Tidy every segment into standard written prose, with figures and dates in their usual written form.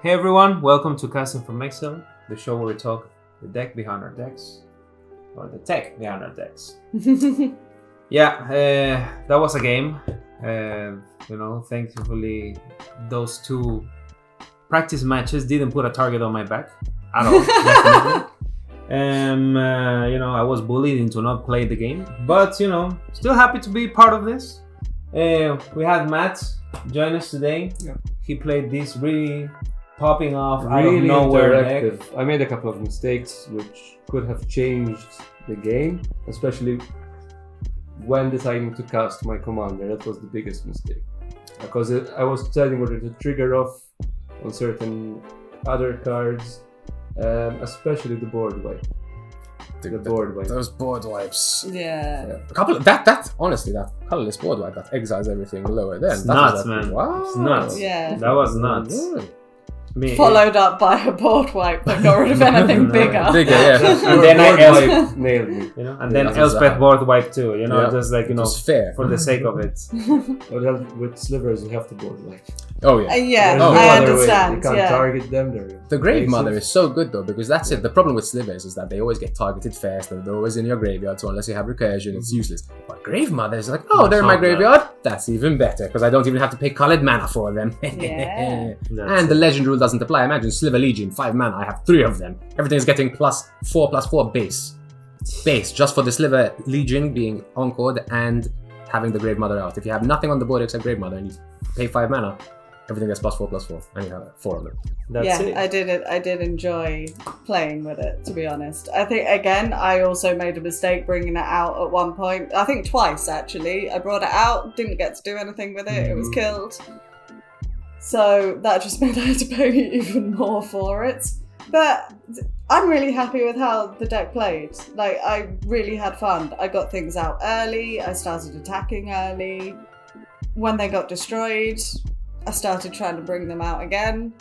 Hey everyone, welcome to Casting from Exile, the show where we talk the deck behind our decks, or the tech behind our decks. That was a game. Thankfully, those two practice matches didn't put a target on my back at all. Definitely. I was bullied into not playing the game, but still happy to be part of this. We had Matt join us today. Yeah. He played this really popping off Really out of nowhere interactive. deck. I made a couple of mistakes which could have changed the game, especially when deciding to cast my commander. That was the biggest mistake. Because I was deciding whether to trigger off on certain other cards, especially the board wipe. Board wipe. Those board wipes. Yeah. A couple of, that honestly, that colorless board wipe that exiles everything lower then. It's that nuts, was like, man. Wow. It's nuts. Yeah. That was nuts. Good. I mean, Followed up by a board wipe that got rid of anything bigger. Bigger, yeah. And then board I wipe nailed me. and then That's Elspeth exactly. board wipe too. Just like It was fair. for the sake of it. But with slivers, you have to board wipe. Oh yeah. Yeah, There's no I other way. understand. You can't Yeah. target them. They're The Grave Mother evasive. is so good though, because that's it. The problem with slivers is that they always get targeted first and they're always in your graveyard, so unless you have recursion, it's useless. But Grave Mother is like, oh, No, they're in it's my not bad. graveyard? That's even better, because I don't even have to pay colored mana for them. Yeah. And the legend rule doesn't apply. Imagine Sliver Legion, 5 mana, I have 3 of them. Everything's getting +4/+4 base. Base, just for the Sliver Legion being encored and having the Grave Mother out. If you have nothing on the board except Grave Mother and you pay 5 mana, everything gets +4/+4, and you have 4 of them. That's it. I did enjoy playing with it, to be honest. I think, again, I also made a mistake bringing it out at one point. I think twice, actually. I brought it out, didn't get to do anything with it, it was killed. So that just meant I had to pay even more for it. But I'm really happy with how the deck played. Like, I really had fun. I got things out early, I started attacking early. When they got destroyed, I started trying to bring them out again.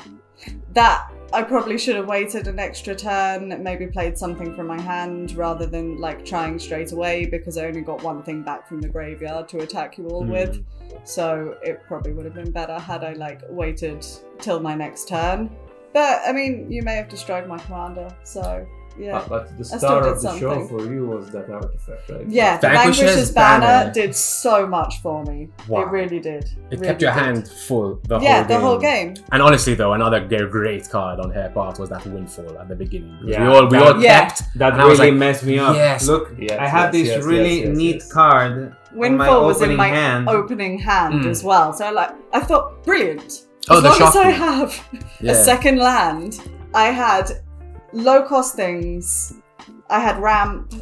That I probably should have waited an extra turn, maybe played something from my hand rather than like trying straight away, because I only got one thing back from the graveyard to attack you all with. So it probably would have been better had I like waited till my next turn. But I mean, you may have destroyed my commander, so yeah. But the still star did of the show something. for you was that artifact, right? Yeah, the Vanquish's Vanquish's Banner Banner did so much for me. Wow. It really did. It really kept your did. hand full the whole Yeah, game. the whole game. And honestly though, another great card on her part was that Windfall at the beginning. Because Yeah, we all Yeah. kept. That and I was really like, messed me up. yes. Look, Yes, I had yes, this yes, really yes, neat yes. card on my Windfall was in opening my hand. opening hand Mm. as well. So I thought, brilliant. Oh, As the long as I Shocking. have Yeah. a second land, I had low cost things. I had ramp.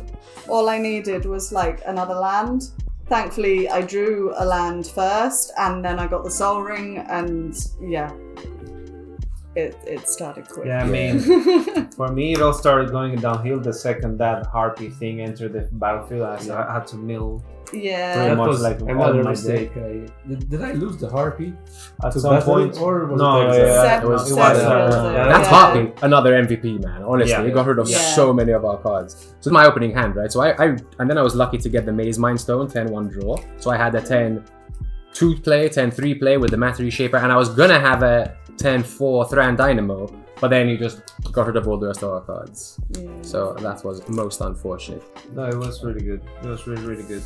All I needed was like another land. Thankfully, I drew a land first, and then I got the Soul Ring, and yeah, it started quick. Yeah, I mean, for me, it all started going downhill the second that Harpy thing entered the battlefield. I had to mill Yeah. Pretty That much was like all another my mistake. Did I lose the Harpy? at To some battle, point. or was No, it yeah, Exile? Seven- it was- seven- That's Yeah. Harpy, another MVP man. Honestly, Yeah. he got rid of Yeah. so many of our cards. So it's my opening hand, right? So I and then I was lucky to get the Maze Mind Stone 10-1 draw. So I had a 10-2 play, 10-3 play with the Matter Reshaper, and I was gonna have a 10-4 Thran Dynamo, but then he just got rid of all the rest of our cards. Yeah. So that was most unfortunate. No, it was really good. It was really, really good.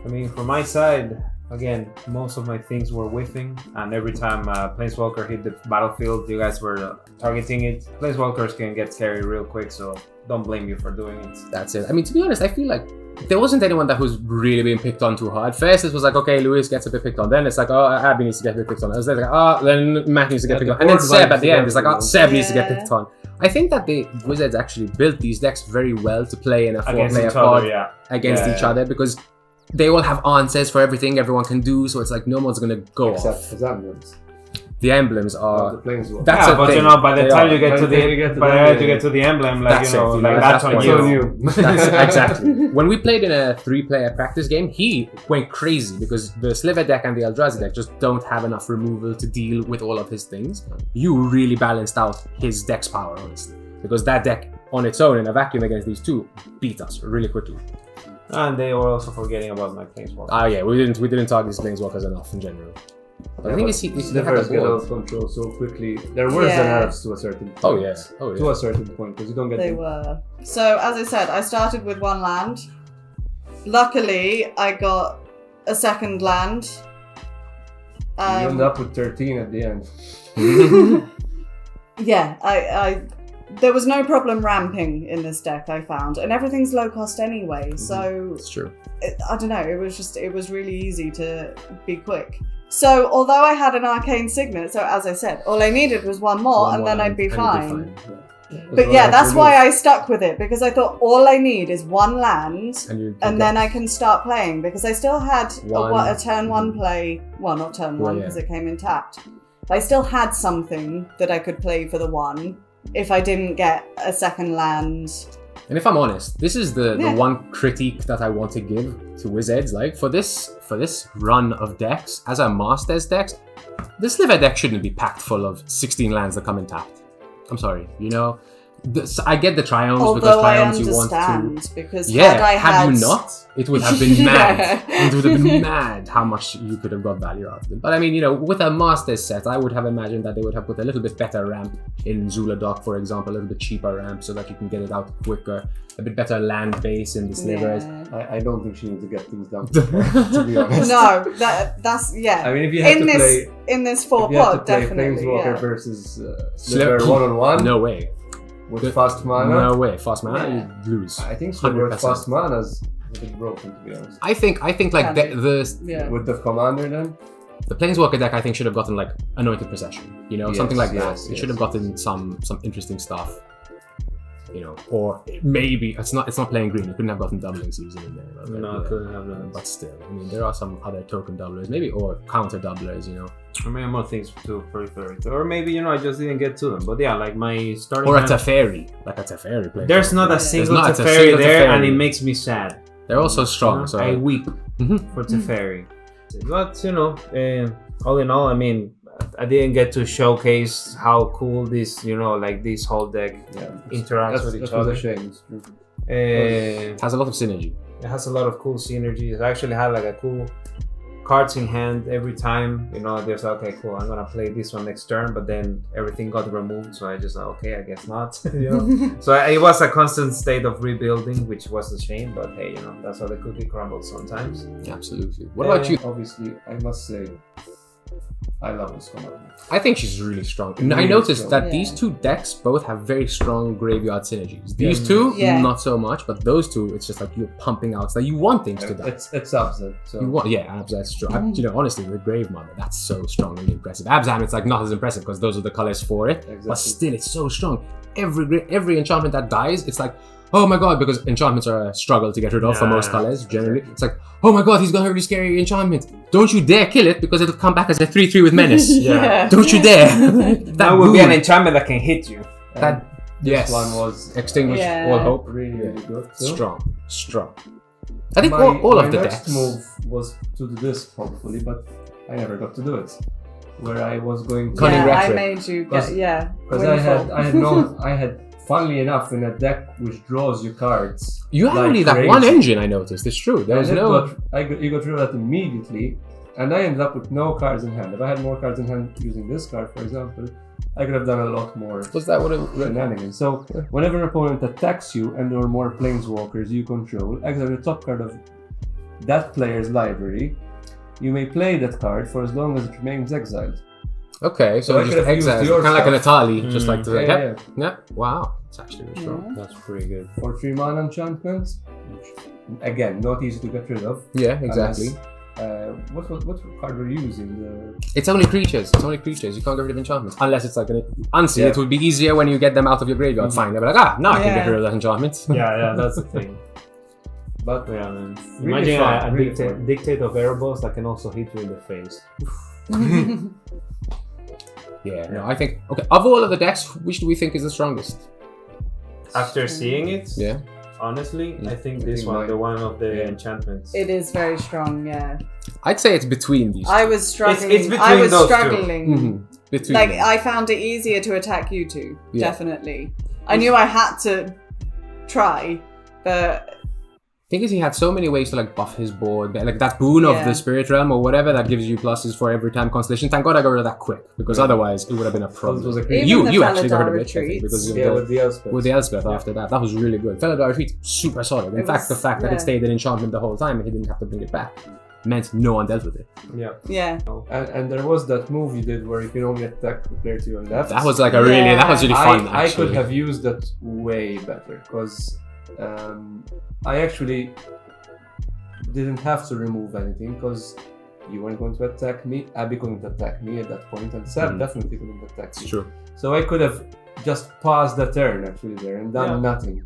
I mean, from my side, again, most of my things were whiffing, and every time Planeswalker hit the battlefield, you guys were targeting it. Planeswalkers can get scary real quick, so don't blame you for doing it. That's it. I mean, to be honest, I feel like there wasn't anyone that was really being picked on too hard. First, it was like, okay, Luis gets a bit picked on. Then it's like, oh, Abby needs to get a bit picked on. I was like, oh, then Matt needs to get Yeah, picked the on. And then board Seb at vibes the end is like, oh, together. Seb needs to get Yeah. picked on. I think that the Wizards actually built these decks very well to play in a Against four-player each other, pod yeah. against Yeah, each yeah. other, because they all have answers for everything everyone can do, so it's like no one's gonna go Except off. for Zamblons. The emblems The are Planeswalker. That's yeah, a but thing. you know, by the They time are. you get By to the time you get the, to by the them, time yeah. you get to the emblem, like That's you know, it, like yeah, that's that's on what you. That's exactly. When we played in a 3-player practice game, he went crazy because the Sliver deck and the Eldrazi deck just don't have enough removal to deal with all of his things. You really balanced out his deck's power, honestly, because that deck on its own in a vacuum against these two beat us really quickly. And they were also forgetting about my Planeswalker. Ah, yeah, we didn't target these Planeswalkers enough in general. But I think it's the slivers get out of control so quickly. They're worse than elves to a certain point. Oh yeah. To a certain point, because you don't get They them. were. So, as I said, I started with one land. Luckily, I got a second land. You end up with 13 at the end. Yeah, I there was no problem ramping in this deck, I found, and everything's low cost anyway, so It's true. I don't know, it was really easy to be quick. So although I had an arcane signet, so as I said, all I needed was one more and then I'd be fine. But yeah, that's why I stuck with it, because I thought all I need is one land and then I can start playing, because I still had a turn one play, well, not turn one because it came in tapped. I still had something that I could play for the one if I didn't get a second land. And if I'm honest, this is the one critique that I want to give to Wizards. Like for this run of decks, as a Masters decks, the Sliver deck shouldn't be packed full of 16 lands that come in tapped. I'm sorry, you know. I get the Triomes because Triomes you want to. Because had you not, it would have been mad. It would have been mad how much you could have got value out of it. But I mean, you know, with a Masters set, I would have imagined that they would have put a little bit better ramp in Zula Dock, for example, a little bit cheaper ramp so that you can get it out quicker. A bit better land base in the slivers. Yeah. I don't think she needs to get things done. To be honest. No, that's I mean, if you had to play in this 4-pot, definitely. Planeswalker versus Sliver 1-on-1. No way. With fast mana? No way. Fast mana, you lose. I think Sliver with fast mana is a bit broken, to be honest. I think like with the commander then? The Planeswalker deck I think should have gotten like Anointed Procession, you know, something like that. It should have gotten some interesting stuff. You know, or maybe it's not playing green. You couldn't have gotten doubling season in there. No, couldn't have done. But still, I mean, there are some other token doublers, maybe, or counter doublers. You know, or maybe more things to periphery, or maybe I just didn't get to them. But yeah, like my starting. Or a Teferi, like a Teferi player. There's not a single Teferi there, and it makes me sad. They're also strong, so I weep for Teferi. But all in all, I mean, I didn't get to showcase how cool this, like this whole deck interacts with each other. That's a shame. It has a lot of synergy. It has a lot of cool synergy. It actually had like a cool cards in hand every time. There's okay, cool. I'm gonna play this one next turn, but then everything got removed, so I just okay, I guess not. So it was a constant state of rebuilding, which was a shame. But hey, that's how the cookie crumbles sometimes. Absolutely. What about you? Obviously, I must say, I love this commander. I think she's really strong. I noticed that these two decks both have very strong graveyard synergies. These two, not so much, but those two, it's just like you're pumping out. So you want things to die. It's Abzan. So. Abzan's strong. Honestly, the Grave Mother, that's so strongly impressive. Abzan, it's like not as impressive because those are the colors for it, but still, it's so strong. Every enchantment that dies, it's like, oh my god, because enchantments are a struggle to get rid of for most colors, generally. It's like, oh my god, he's got a really scary enchantment. Don't you dare kill it, because it'll come back as a 3/3 with menace. Don't you dare. That would be an enchantment that can hit you. This one was Extinguish All Hope. Really good. Strong. I think all of the decks. My next move was to do this, hopefully, but I never got to do it. Where I was going to... I made you get, Because I had funnily enough, in a deck which draws you cards, you have only that one engine. I noticed. It's true. There's no. You got rid of that immediately, and I ended up with no cards in hand. If I had more cards in hand using this card, for example, I could have done a lot more. Was that what it? Shenanigans. So whenever an opponent attacks you and/or more planeswalkers you control, exile the top card of that player's library. You may play that card for as long as it remains exiled. Okay, so just exile, kind of like an Atali, just like the yeah. Wow, it's actually really strong. That's pretty good. For 3 mana enchantments, which, again, not easy to get rid of. Yeah, exactly. What card were you using? It's only creatures. You can't get rid of enchantments unless it's like an unseen. It would be easier when you get them out of your graveyard. Fine, they're like, now I can get rid of that enchantment. Yeah, that's the thing. But man, really imagine a dictate of airballs that can also hit you in the face. I think of all of the decks, which do we think is the strongest? After seeing it, honestly, I think this one, the one of the enchantments. It is very strong, I'd say it's between these. I was struggling. It's between those two. Between like them. I found it easier to attack you two. Definitely. I knew I had to try, but thing is, he had so many ways to like buff his board, like that boon of the Spirit Realm or whatever that gives you pluses for every time Constellation. Thank God I got rid of that quick, because otherwise it would have been a problem. You actually got rid of it, I think, because with the Elspeth after that was really good. Felidar Retreat, super solid. In fact, the fact that it stayed in enchantment the whole time and he didn't have to bring it back meant no one dealt with it. Yeah. And there was that move you did where you can only attack the player to your left. That was like a really, that was really fun. I could have used that way better, because I actually didn't have to remove anything, because you weren't going to attack me, Abby couldn't attack me at that point, and Seb definitely couldn't attack me. It's true. So I could have just paused the turn actually there and done nothing.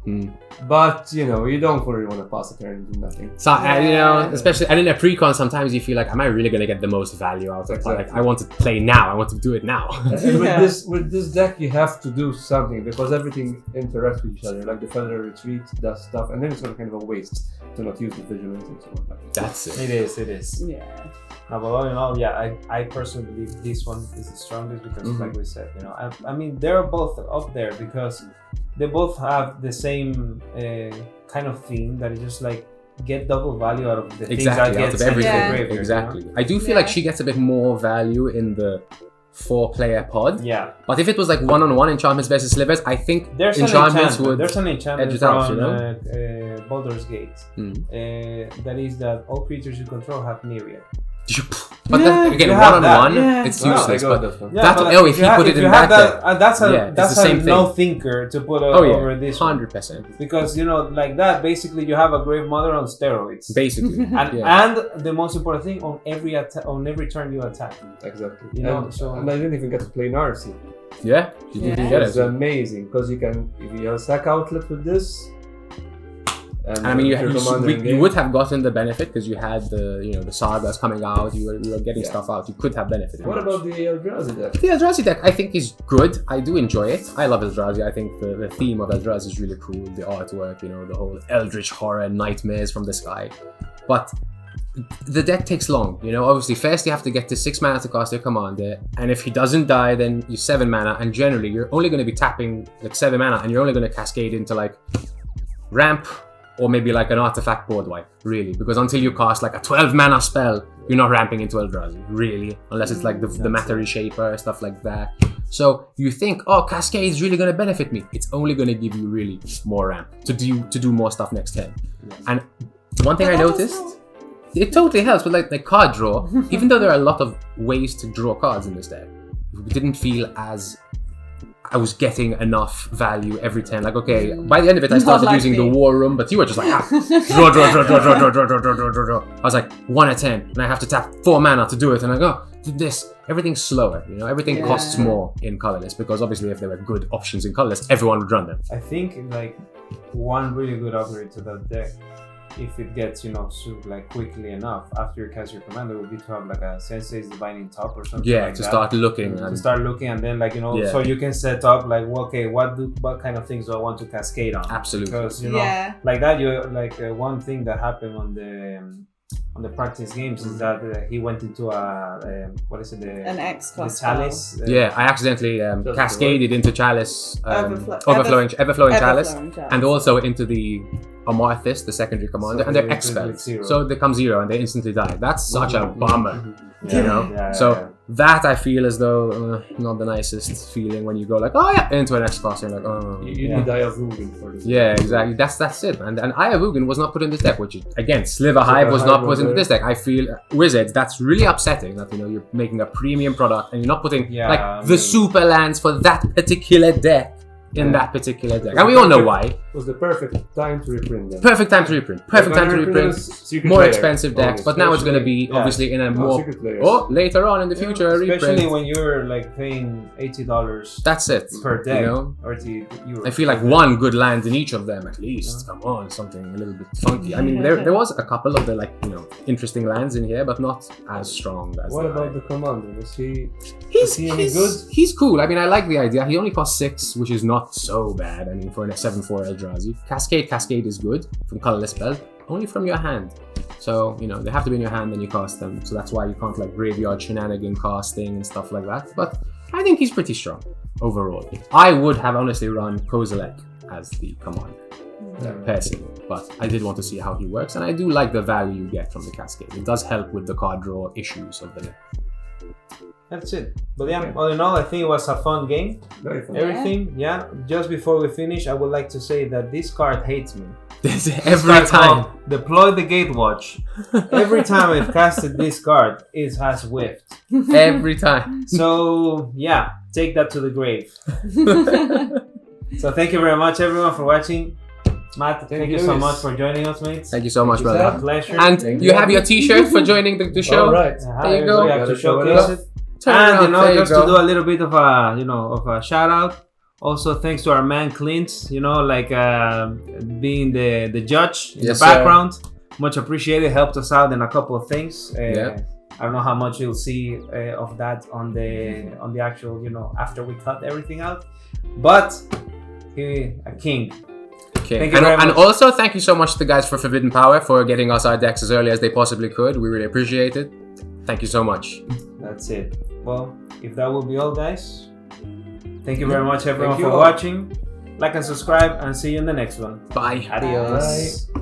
But you know, you don't really want to pass a turn and do nothing. So you know, especially and in a pre-con, sometimes you feel like, am I really gonna get the most value out of it? Like, I want to play now. I want to do it now. And with this deck, you have to do something, because everything interacts with each other. Like the Feather Retreat does stuff, and then it's kind of a waste to not use the vigilance and so on. That's it. It is. Yeah. But all in all, I personally believe this one is the strongest, because like we said, you know, I mean, they're both up there because they both have the same kind of theme that is just like get double value out of the things that out of everything. Graveyard, exactly. You know? I do feel like she gets a bit more value in the 4-player pod. Yeah. But if it was like one-on-one enchantments versus slivers, I think there's enchantments would. There's an enchantment edge it from out, you know? Baldur's Gate. That is that all creatures you control have myriad. But then, again, one-on-one, it's useless. But if he put it in that deck, that's a no thinker to put over this 100%. Because you know, like that, basically you have a Grave Mother on steroids. Basically, and the most important thing, on every turn you attack. Exactly. You know, and I didn't even get to play Narcy. Yeah, you didn't get it. It's amazing, because you can, if you have a sack outlet with this. And I mean, you would have gotten the benefit because you had the sagas coming out. You were getting stuff out. You could have benefited. What about the Eldrazi deck? The Eldrazi deck, I think, is good. I do enjoy it. I love Eldrazi. I think the theme of Eldrazi is really cool. The artwork, the whole eldritch horror, nightmares from the sky. But the deck takes long. Obviously, first you have to get to 6 mana to cast your commander, and if he doesn't die, then you 7 mana. And generally, you're only going to be tapping like 7 mana, and you're only going to cascade into like ramp. Or maybe like an artifact board wipe, really. Because until you cast like a 12 mana spell, you're not ramping into Eldrazi, really. Unless it's like the Matter Reshaper, stuff like that. So you think, Cascade is really going to benefit me. It's only going to give you really more ramp to do more stuff next turn. And one thing I noticed, it totally helps with like card draw. Even though there are a lot of ways to draw cards in this deck, it didn't feel as I was getting enough value every turn. Like, okay, by the end of it, I started using the War Room, but you were just like, draw. I was like, 1 at 10, and I have to tap 4 mana to do it, and I go, this. Everything's slower, everything costs more in colorless, because obviously if there were good options in colorless, everyone would run them. I think like one really good upgrade to that deck, if it gets like quickly enough after you cast your commander, would be to have like a Sensei's Divining Top or something. Yeah, like to that. Start looking. And then like so you can set up like what kind of things do I want to cascade on? Absolutely. Because like that, you like one thing that happened on the practice games is that he went into an X-class Chalice. I accidentally cascaded into Chalice, Everflowing Chalice, and also into the Amarthus, the secondary commander, and they're expelled. So they come 0 and they instantly die. That's such a bummer, that I feel as though not the nicest feeling when you go like, into an X-class and like, you need Ayavugan for this. Yeah, exactly. That's it, and Ayavugan was not put in this deck, which is, again, Sliver Hive was not put into this deck. I feel Wizards, that's really upsetting that you're making a premium product and you're not putting the super lands for that particular deck in that particular deck. And we all know why. It was the perfect time to reprint them. Perfect time to reprint. More expensive decks, but now it's going to be obviously in a more... later on in the future, a reprint. Especially when you're like paying $80 that's it, per deck. Or I feel like one good land in each of them at least. Come on, something a little bit funky. I mean, there was a couple of the interesting lands in here, but not as strong as What about the commander? Is he any good? He's cool. I mean, I like the idea. He only costs 6, which is not so bad. I mean, for a 7/4 Eldrazi. Cascade is good from colorless spell, only from your hand. So, they have to be in your hand when you cast them. So that's why you can't like graveyard shenanigan casting and stuff like that. But I think he's pretty strong overall. I would have honestly run Kozilek as the commander, personally. but I did want to see how he works, and I do like the value you get from the Cascade. It does help with the card draw issues of the deck. That's it. But yeah, all in all, I think it was a fun game. Very fun. Everything, yeah. Just before we finish, I would like to say that this card hates me. Every Card time. called Deploy the Gatewatch. Every time I've casted this card, it has whiffed. Every time. So yeah, take that to the grave. So thank you very much, everyone, for watching. Matt, thank you so Lewis. much for joining us, mates. Thank you so much, you, brother. Sam. A pleasure. And Thank you you. have your T-shirt for joining the show. All right. There you go. We have to Gotta show it showcase off. it. Turn And around, there you just go. to do a little bit of a shout out. Also, thanks to our man Clint. Being the judge in Yes, the sir. background. Much appreciated. Helped us out in a couple of things. Yeah. I don't know how much you'll see of that on the actual, after we cut everything out. But he a king. Okay. Thank you very And much. also, thank you so much to the guys for Forbidden Power for getting us our decks as early as they possibly could. We really appreciate it. Thank you so much. That's it. Well, if that will be all, guys. Thank you very much, everyone, Thank you for all. watching. Like and subscribe, and see you in the next one. Bye. Adios. Bye.